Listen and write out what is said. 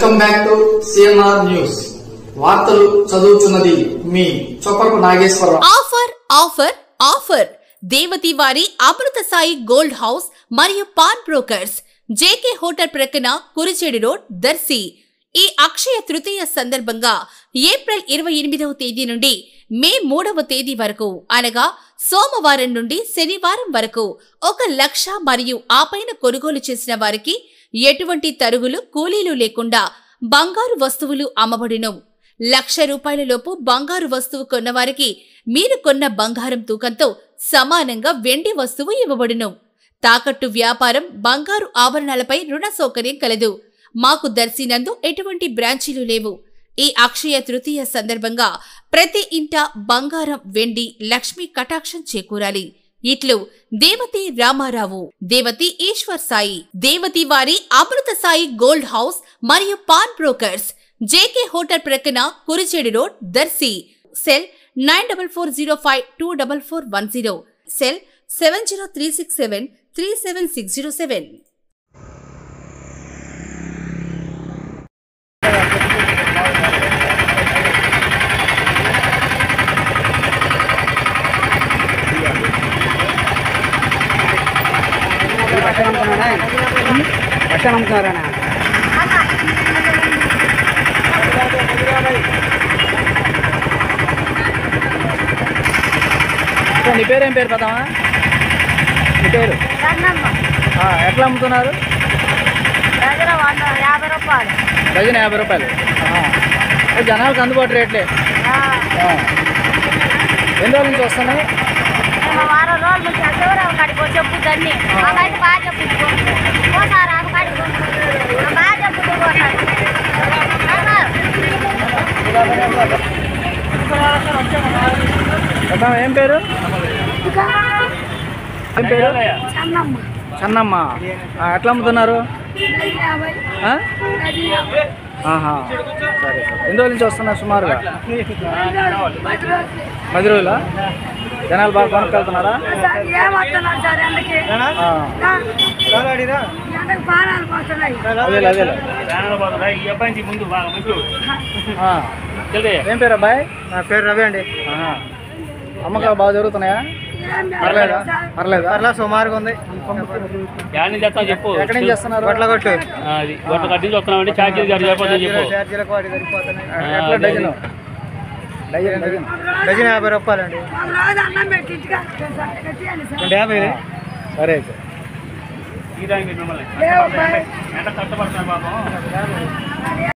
Welcome back to CMR news. వార్తలు చదువుతున్నది మీ చొప్పకు Nageswararao. Offer offer offer Devathi వారి అమృత సాయి గోల్డ్ హౌస్ మరియు పాన్ బ్రోకర్స్, జేకే హోటల్ ప్రక్కన కురిచేడు రోడ్, దర్శి. ఈ అక్షయ తృతీయ సందర్భంగా ఏప్రిల్ 28వ తేదీ నుండి మే 3వ తేదీ వరకు అనగా సోమవారం నుండి శనివారం వరకు 1 లక్ష మరియు ఆపైన కొనుగోలు చేసిన వారికి ఎటువంటి తరుగులు కూలీలు లేకుండా బంగారు వస్తువులు అమ్మబడును. ₹1,00,000 లోపు బంగారు వస్తువు కొన్నవారికి మీరు కొన్న బంగారం తూకంతో సమానంగా వెండి వస్తువు ఇవ్వబడును. తాకట్టు వ్యాపారం, బంగారు ఆభరణాలపై రుణ సౌకర్యం కలదు. మాకు దర్శినందు ఎటువంటి బ్రాంచీలు లేవు. ఈ అక్షయ తృతీయ సందర్భంగా ప్రతి ఇంట బంగారం, వెండి, లక్ష్మీ కటాక్షం చేకూరాలి. ఇట్లు దేవతి రామారావు, దేవతి ఈశ్వర్ సాయి, దేవతి వారి అమృత సాయి గోల్డ్ హౌస్ మరియు పాన్ బ్రోకర్స్, జేకే హోటల్ ప్రక్కన Kurichedu road, Darsi. Cell 9440524410, cell 70367377607. నీ పేరు ఏం పేరు పెద్దమ్మా? నీ పేరు ఎట్లా అమ్ముతున్నారు? డజన్ ₹50. జనాలకు అందుబాటు రేట్లే. ఎన్ని రోజుల నుంచి వస్తున్నాయి? వారం రోజుల నుంచి కాడికి చెప్పుద్దని అలాంటి బాగా చెప్పుకో బాగా చెప్పుకుంటూ ఏం పేరు? ఏం పేరు? చన్నమ్మ. ఎట్లా అమ్ముతున్నారు? సరే. ఎన్ని రోజుల నుంచి వస్తున్నారు సుమారుగా? 10 రోజులా? జనాలు బాగా కొనుక్కెళ్తున్నారా? ఏం పేరు అబ్బాయి? నా పేరు రవి అండి. అమ్మకాలు బాగా జరుగుతున్నాయా? పర్లేదా? పర్లేదా? సుమారుగా ఉంది. చెప్పు ఎక్కడి నుంచి చేస్తున్నారు? గొట్ల కొట్టు గొట్ల కట్టి వస్తున్నామండి. ఛార్జీలు చెప్పు. ఎట్లా డజను? డజన్ డజన్ ₹50 అండి. 50. సరే. మిమ్మల్ని కష్టపడుతున్నారు బాబు.